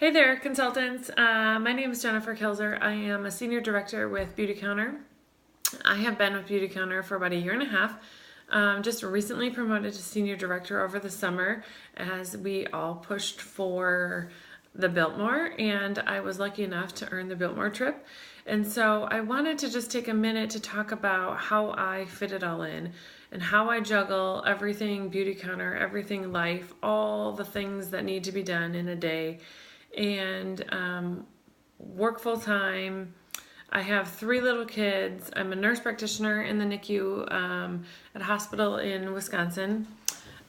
Hey there, consultants. My name is Jennifer Kilzer. I am a senior director with Beautycounter. I have been with Beautycounter for about a year and a half. Just recently promoted to senior director over the summer as we all pushed for the Biltmore, and I was lucky enough to earn the Biltmore trip. And so I wanted to just take a minute to talk about how I fit it all in and how I juggle everything Beautycounter, everything life, all the things that need to be done in a day, and work full time. I have 3 little kids. I'm a nurse practitioner in the NICU at a hospital in Wisconsin.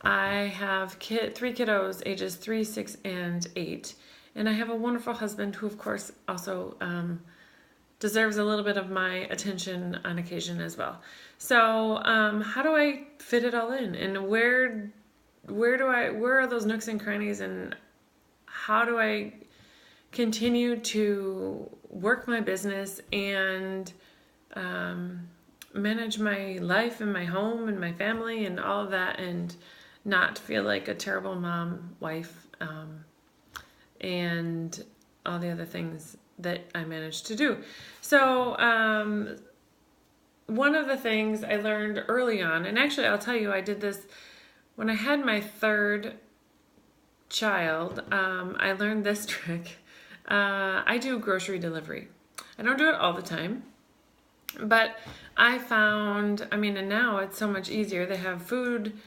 I have 3 kiddos, ages 3, 6, and 8. And I have a wonderful husband who, of course, also deserves a little bit of my attention on occasion as well. So how do I fit it all in? And where are those nooks and crannies, and how do I continue to work my business and manage my life and my home and my family and all of that, and not feel like a terrible mom, wife, and all the other things that I managed to do. So one of the things I learned early on, and actually I'll tell you, I did this when I had my 3rd child. I learned this trick. I do grocery delivery. I don't do it all the time, but I found, and now it's so much easier. They have food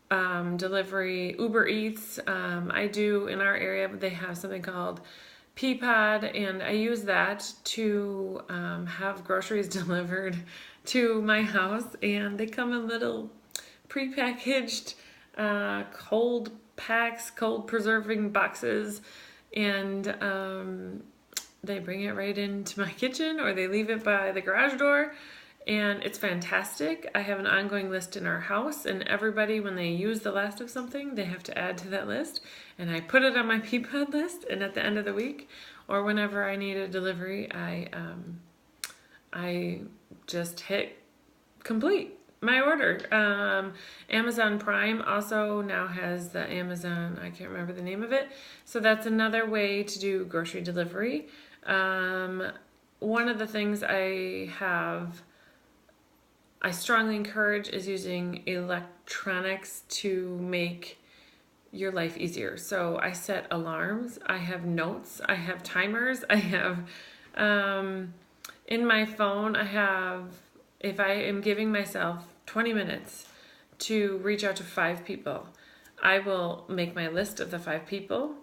delivery, Uber Eats. I do in our area, they have something called Peapod, and I use that to have groceries delivered to my house, and they come in little prepackaged cold packs, cold preserving boxes, and they bring it right into my kitchen, or they leave it by the garage door, and it's fantastic. I have an ongoing list in our house, and everybody, when they use the last of something, they have to add to that list, and I put it on my Peapod list, and at the end of the week, or whenever I need a delivery, I just hit complete my order. Amazon Prime also now has the Amazon, I can't remember the name of it. So that's another way to do grocery delivery. One of the things I strongly encourage is using electronics to make your life easier. So I set alarms, I have notes, I have timers, I have, in my phone, if I am giving myself 20 minutes to reach out to 5 people, I will make my list of the 5 people.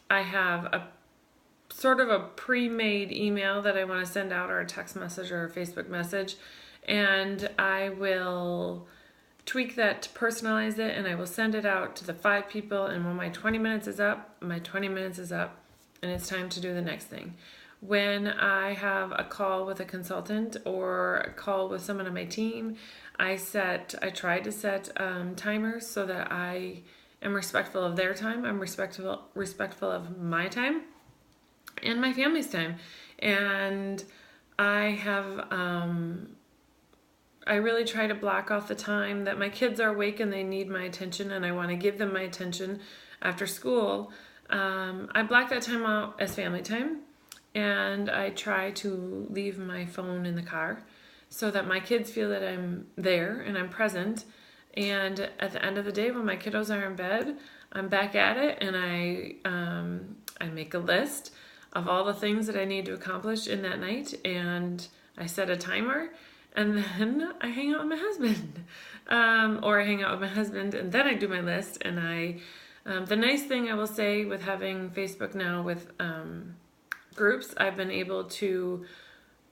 I have a sort of a pre-made email that I want to send out, or a text message or a Facebook message, and I will tweak that to personalize it, and I will send it out to the 5 people, and when my 20 minutes is up, my 20 minutes is up, and it's time to do the next thing. When I have a call with a consultant or a call with someone on my team, I try to set timers so that I am respectful of their time. I'm respectful of my time and my family's time. And I really try to block off the time that my kids are awake and they need my attention, and I want to give them my attention after school. I block that time out as family time. And I try to leave my phone in the car so that my kids feel that I'm there and I'm present. And at the end of the day, when my kiddos are in bed, I'm back at it, and I make a list of all the things that I need to accomplish in that night, and I set a timer, and then I hang out with my husband, or I hang out with my husband, and then I do my list. And the nice thing I will say with having Facebook now with groups, I've been able to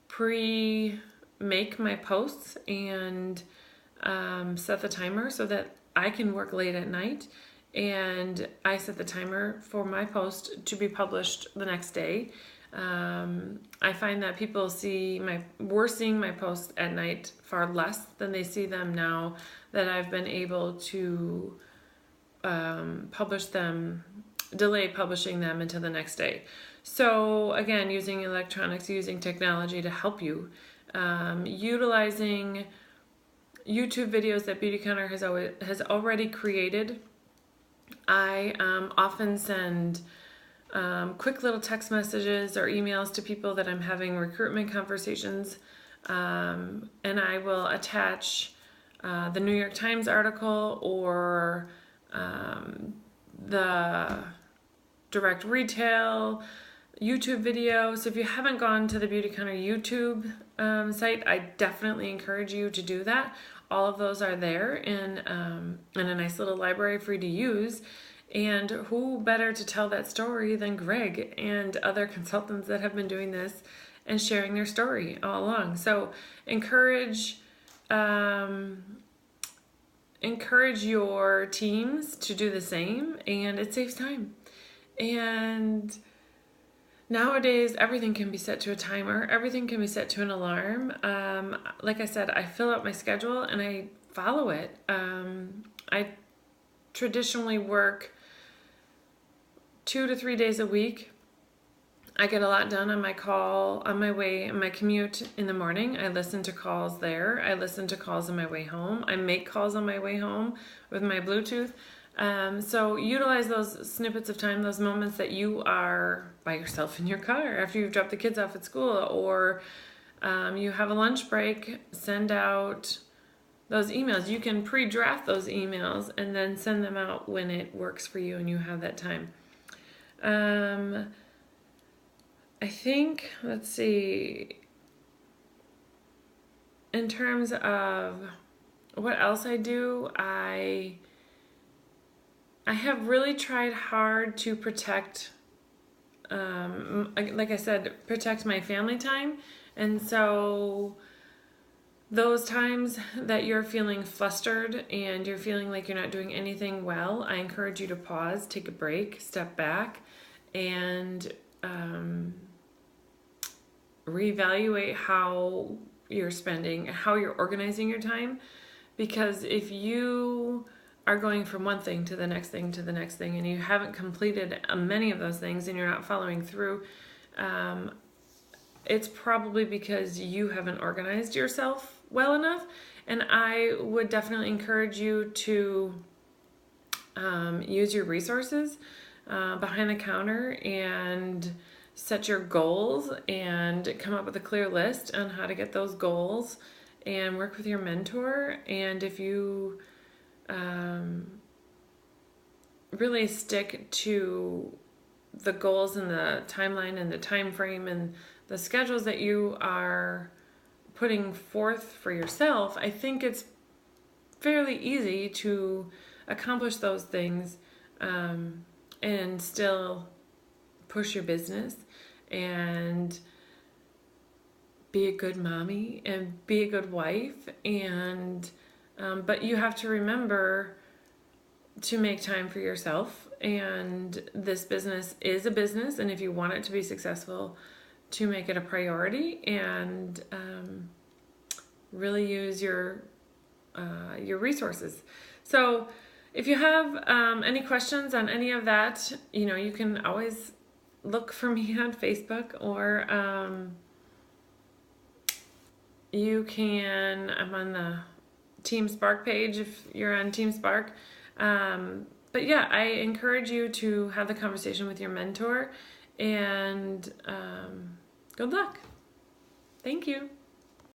pre-make my posts and set the timer so that I can work late at night, and I set the timer for my post to be published the next day. I find that people we're seeing my posts at night far less than they see them now that I've been able to delay publishing them until the next day. So again, using electronics, using technology to help you, utilizing YouTube videos that Beautycounter has already created. I often send quick little text messages or emails to people that I'm having recruitment conversations. And I will attach the New York Times article or the direct retail YouTube video. So if you haven't gone to the Beautycounter YouTube site, I definitely encourage you to do that. All of those are there in a nice little library for you to use. And who better to tell that story than Greg and other consultants that have been doing this and sharing their story all along. So encourage your teams to do the same, and it saves time. And nowadays, everything can be set to a timer. Everything can be set to an alarm. Like I said, I fill out my schedule and I follow it. I traditionally work 2 to 3 days a week. I get a lot done on my commute in the morning. I listen to calls there. I listen to calls on my way home. I make calls on my way home with my Bluetooth. So utilize those snippets of time, those moments that you are by yourself in your car after you've dropped the kids off at school, or you have a lunch break. Send out those emails. You can pre-draft those emails and then send them out when it works for you and you have that time. I think, let's see, in terms of what else I do, I have really tried hard to protect, like I said, protect my family time. And so those times that you're feeling flustered and you're feeling like you're not doing anything well, I encourage you to pause, take a break, step back, and reevaluate how you're spending, how you're organizing your time. Because if you are going from one thing to the next thing to the next thing and you haven't completed many of those things and you're not following through, it's probably because you haven't organized yourself well enough. And I would definitely encourage you to use your resources behind the counter and set your goals and come up with a clear list on how to get those goals and work with your mentor. And if you really stick to the goals and the timeline and the time frame and the schedules that you are putting forth for yourself, I think it's fairly easy to accomplish those things and still push your business and be a good mommy and be a good wife. And but you have to remember to make time for yourself. And this business is a business, and if you want it to be successful, to make it a priority and really use your resources. So if you have any questions on any of that, you can always look for me on Facebook, or I'm on the Team Spark page if you're on Team Spark. But yeah, I encourage you to have the conversation with your mentor, and good luck. Thank you.